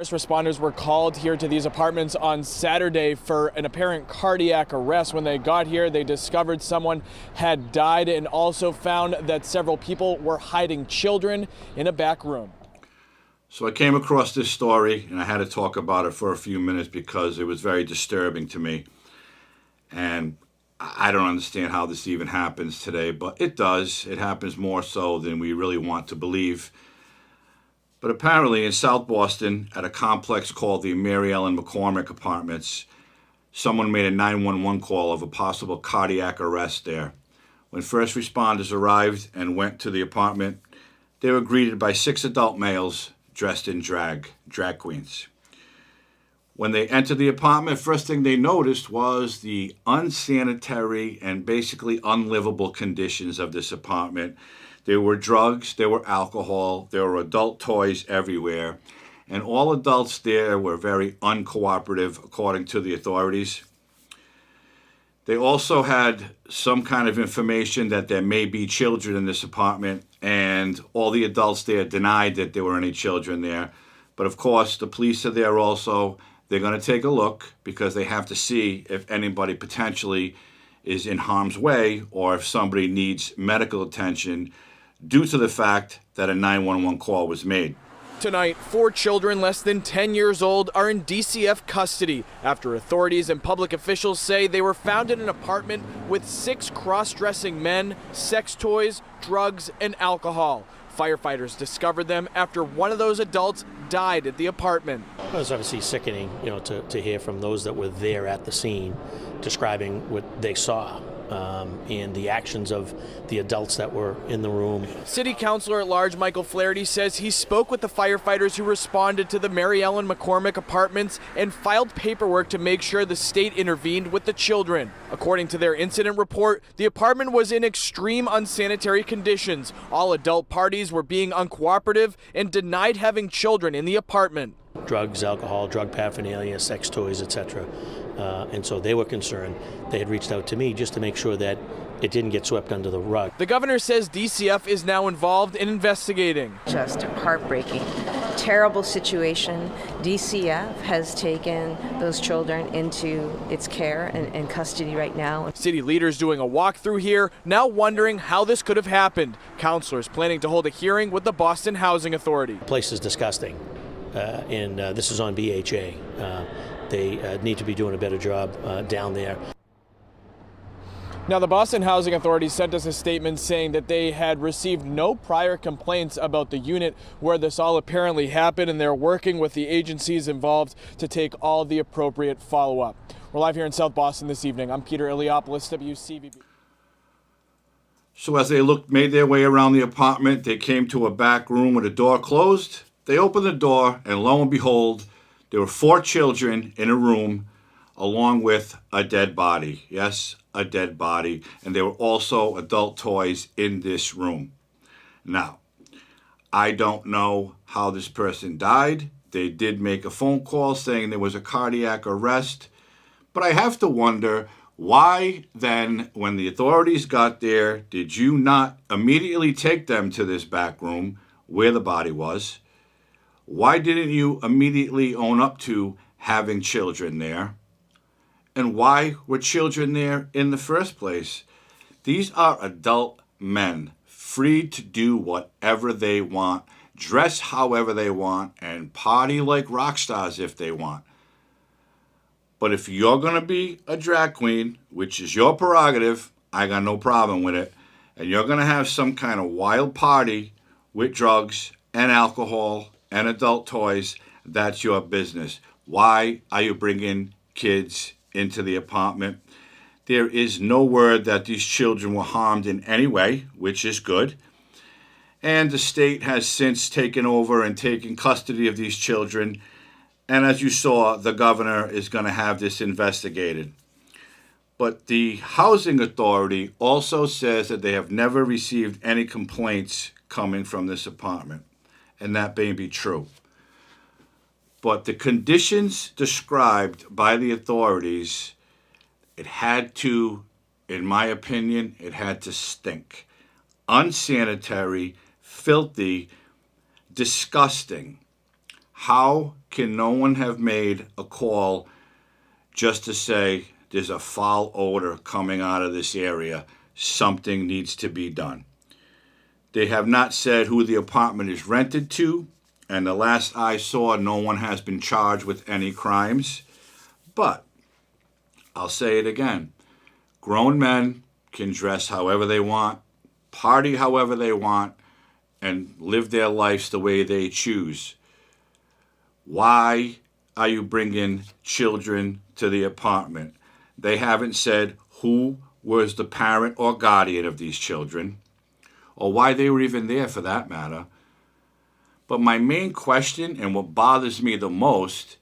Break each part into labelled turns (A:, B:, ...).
A: First responders were called here to these apartments on Saturday for an apparent cardiac arrest. When they got here, they discovered someone had died and also found that several people were hiding children in a back room.
B: So I came across this story and I had to talk about it for a few minutes because it was very disturbing to me. And I don't understand how this even happens today, but it does. It happens more so than we really want to believe. But apparently in South Boston, at a complex called the Mary Ellen McCormick Apartments, someone made a 911 call of a possible cardiac arrest there. When first responders arrived and went to the apartment, they were greeted by 6 adult males dressed in drag queens. When they entered the apartment, first thing they noticed was the unsanitary and basically unlivable conditions of this apartment. There were drugs, there were alcohol, there were adult toys everywhere, and all adults there were very uncooperative, according to the authorities. They also had some kind of information that there may be children in this apartment, and all the adults there denied that there were any children there. But of course, the police are there also. They're going to take a look because they have to see if anybody potentially is in harm's way or if somebody needs medical attention due to the fact that a 911 call was made.
A: Tonight, 4 children less than 10 years old are in DCF custody after authorities and public officials say they were found in an apartment with 6 cross-dressing men, sex toys, drugs, and alcohol. Firefighters discovered them after one of those adults died at the apartment.
C: It was obviously sickening, to hear from those that were there at the scene describing what they saw. And the actions of the adults that were in the room.
A: City Councilor at Large Michael Flaherty says he spoke with the firefighters who responded to the Mary Ellen McCormick Apartments and filed paperwork to make sure the state intervened with the children. According to their incident report, the apartment was in extreme unsanitary conditions. All adult parties were being uncooperative and denied having children in the apartment.
C: Drugs, alcohol, drug paraphernalia, sex toys, etc. And so they were concerned. They had reached out to me just to make sure that it didn't get swept under the rug.
A: The governor says DCF is now involved in investigating.
D: Just heartbreaking, terrible situation. DCF has taken those children into its care and custody right now.
A: City leaders doing a walkthrough here, now wondering how this could have happened. Councilors planning to hold a hearing with the Boston Housing Authority.
C: The place is disgusting, and this is on BHA. They need to be doing a better job down there.
A: Now, the Boston Housing Authority sent us a statement saying that they had received no prior complaints about the unit where this all apparently happened, and they're working with the agencies involved to take all the appropriate follow-up. We're live here in South Boston this evening. I'm Peter Iliopoulos, WCVB.
B: So as they made their way around the apartment, they came to a back room with a door closed. They opened the door, and lo and behold, there were 4 children in a room along with a dead body. Yes, a dead body. And there were also adult toys in this room. Now, I don't know how this person died. They did make a phone call saying there was a cardiac arrest. But I have to wonder, why then, when the authorities got there, did you not immediately take them to this back room where the body was? Why didn't you immediately own up to having children there? And why were children there in the first place? These are adult men, free to do whatever they want, dress however they want, and party like rock stars if they want. But if you're going to be a drag queen, which is your prerogative, I got no problem with it, and you're going to have some kind of wild party with drugs and alcohol and adult toys, that's your business. Why are you bringing kids into the apartment? There is no word that these children were harmed in any way, which is good. And the state has since taken over and taken custody of these children. And as you saw, the governor is going to have this investigated. But the housing authority also says that they have never received any complaints coming from this apartment. And that may be true. But the conditions described by the authorities, it had to, in my opinion, it had to stink. Unsanitary, filthy, disgusting. How can no one have made a call just to say there's a foul odor coming out of this area? Something needs to be done. They have not said who the apartment is rented to, and the last I saw, no one has been charged with any crimes. But I'll say it again. Grown men can dress however they want, party however they want, and live their lives the way they choose. Why are you bringing children to the apartment? They haven't said who was the parent or guardian of these children, or why they were even there for that matter. But my main question, and what bothers me the most,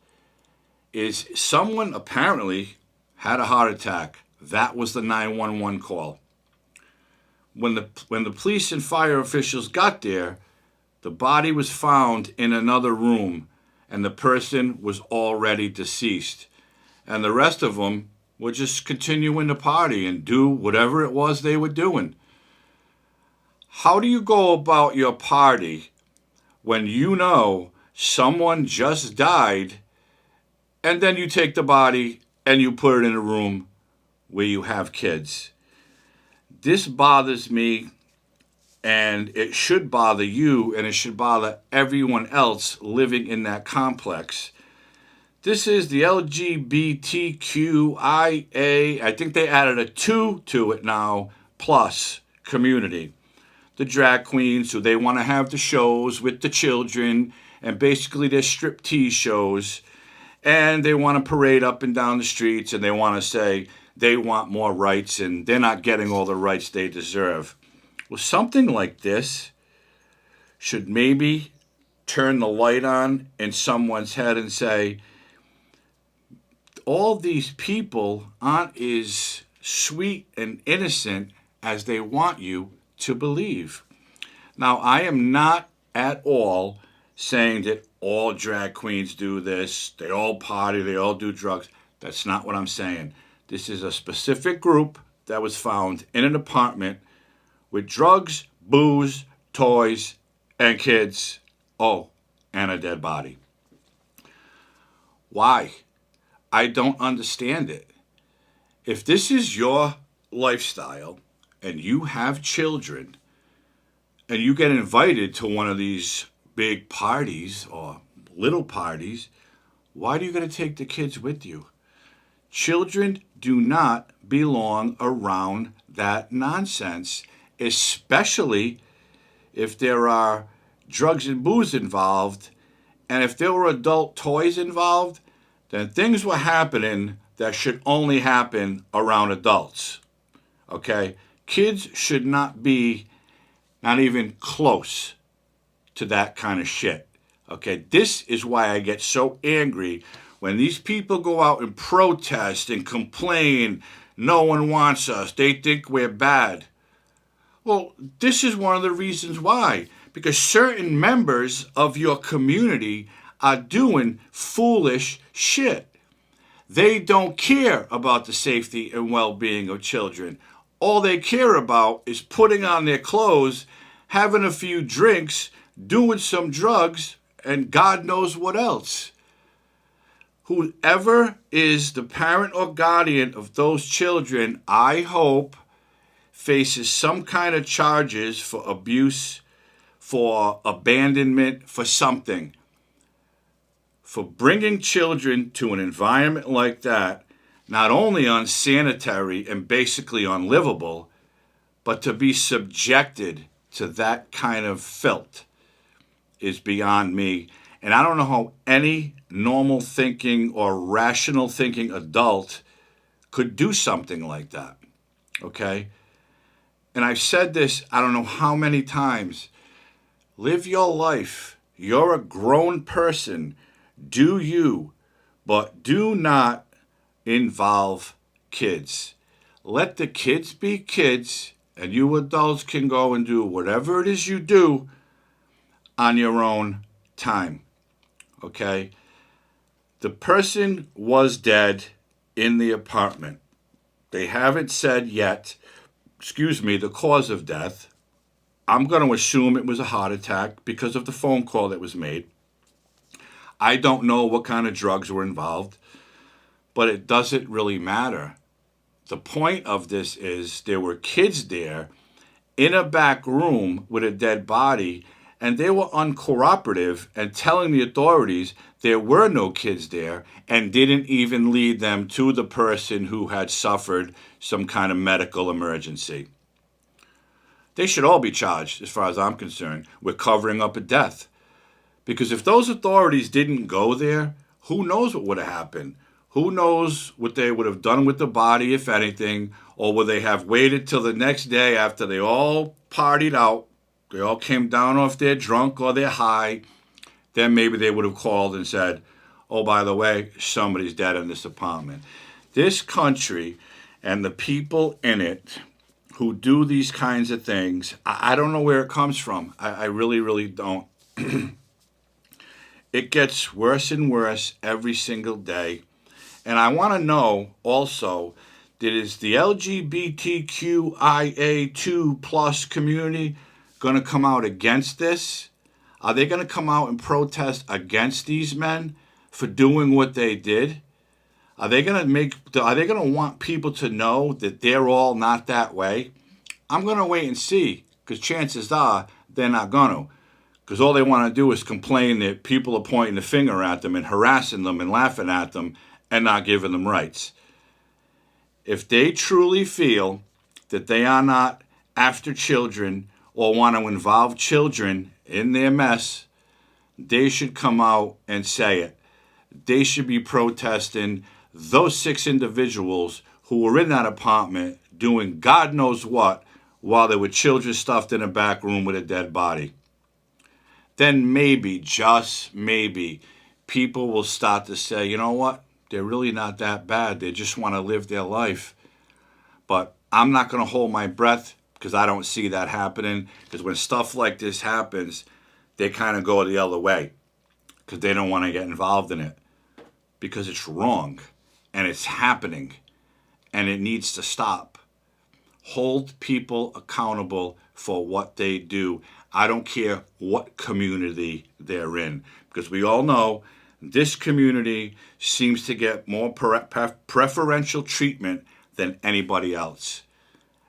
B: is someone apparently had a heart attack. That was the 911 call. When the police and fire officials got there, the body was found in another room, and the person was already deceased. And the rest of them were just continuing to party and do whatever it was they were doing. How do you go about your party when you know someone just died, and then you take the body and you put it in a room where you have kids? This bothers me, and it should bother you, and it should bother everyone else living in that complex. This is the LGBTQIA, I think they added a 2 to it now, plus community. The drag queens who they want to have the shows with the children, and basically they're striptease shows, and they want to parade up and down the streets, and they want to say they want more rights and they're not getting all the rights they deserve. Well, something like this should maybe turn the light on in someone's head and say, all these people aren't as sweet and innocent as they want you to believe. Now, I am not at all saying that all drag queens do this, they all party, they all do drugs. That's not what I'm saying. This is a specific group that was found in an apartment with drugs, booze, toys, and kids. Oh, and a dead body. Why? I don't understand it. If this is your lifestyle and you have children and you get invited to one of these big parties or little parties, why do you got to take the kids with you? Children do not belong around that nonsense, especially if there are drugs and booze involved. And if there were adult toys involved, then things were happening that should only happen around adults. Okay? Kids should not be not even close to that kind of shit. Okay? This is why I get so angry when these people go out and protest and complain, no one wants us, they think we're bad. Well, this is one of the reasons why. Because certain members of your community are doing foolish shit. They don't care about the safety and well-being of children. All they care about is putting on their clothes, having a few drinks, doing some drugs, and God knows what else. Whoever is the parent or guardian of those children, I hope, faces some kind of charges for abuse, for abandonment, for something. For bringing children to an environment like that, not only unsanitary and basically unlivable, but to be subjected to that kind of filth is beyond me. And I don't know how any normal thinking or rational thinking adult could do something like that. Okay? And I've said this I don't know how many times. Live your life. You're a grown person. Do you, but do not involve kids. Let the kids be kids, and you adults can go and do whatever it is you do on your own time. Okay? The person was dead in the apartment. They haven't said yet, the cause of death. I'm going to assume it was a heart attack because of the phone call that was made. I don't know what kind of drugs were involved, but it doesn't really matter. The point of this is there were kids there in a back room with a dead body, and they were uncooperative and telling the authorities there were no kids there and didn't even lead them to the person who had suffered some kind of medical emergency. They should all be charged, as far as I'm concerned, with covering up a death. Because if those authorities didn't go there, who knows what would have happened? Who knows what they would have done with the body, if anything, or would they have waited till the next day after they all partied out, they all came down off their drunk or their high, then maybe they would have called and said, oh, by the way, somebody's dead in this apartment. This country and the people in it who do these kinds of things, I don't know where it comes from. I really, really don't. It gets worse and worse every single day. And I want to know also that is the LGBTQIA2 plus community going to come out against this? Are they going to come out and protest against these men for doing what they did? Are they going to want people to know that they're all not that way? I'm going to wait and see, because chances are they're not going to. Because all they want to do is complain that people are pointing the finger at them and harassing them and laughing at them and not giving them rights. If they truly feel that they are not after children or want to involve children in their mess, they should come out and say it. They should be protesting those 6 individuals who were in that apartment doing God knows what while there were children stuffed in a back room with a dead body. Then maybe, just maybe, people will start to say, you know what? They're really not that bad. They just want to live their life. But I'm not going to hold my breath because I don't see that happening. Because when stuff like this happens, they kind of go the other way because they don't want to get involved in it. Because it's wrong and it's happening and it needs to stop. Hold people accountable for what they do. I don't care what community they're in, because we all know this community seems to get more preferential treatment than anybody else.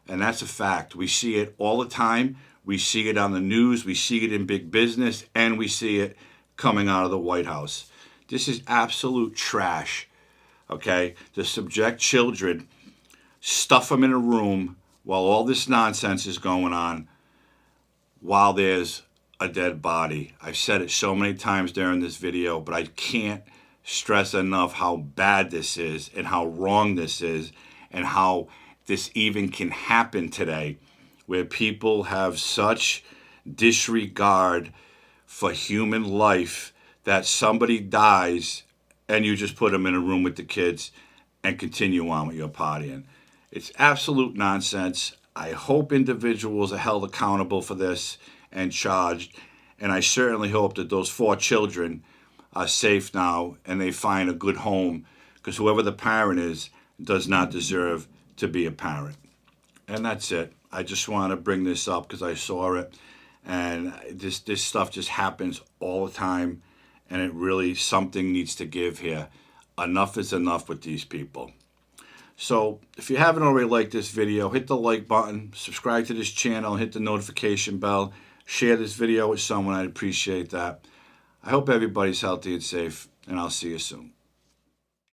B: And that's a fact. We see it all the time. We see it on the news. We see it in big business. And we see it coming out of the White House. This is absolute trash, okay? To subject children, stuff them in a room while all this nonsense is going on, while there's a dead body. I've said it so many times during this video, but I can't stress enough how bad this is and how wrong this is and how this even can happen today, where people have such disregard for human life that somebody dies and you just put them in a room with the kids and continue on with your partying. It's absolute nonsense. I hope individuals are held accountable for this and charged. And I certainly hope that those 4 children are safe now and they find a good home, because whoever the parent is does not deserve to be a parent. And that's it. I just want to bring this up because I saw it. And this stuff just happens all the time. And it really, something needs to give here. Enough is enough with these people. So if you haven't already liked this video, hit the like button, subscribe to this channel, hit the notification bell, share this video with someone. I'd appreciate that. I hope everybody's healthy and safe, and I'll see you soon.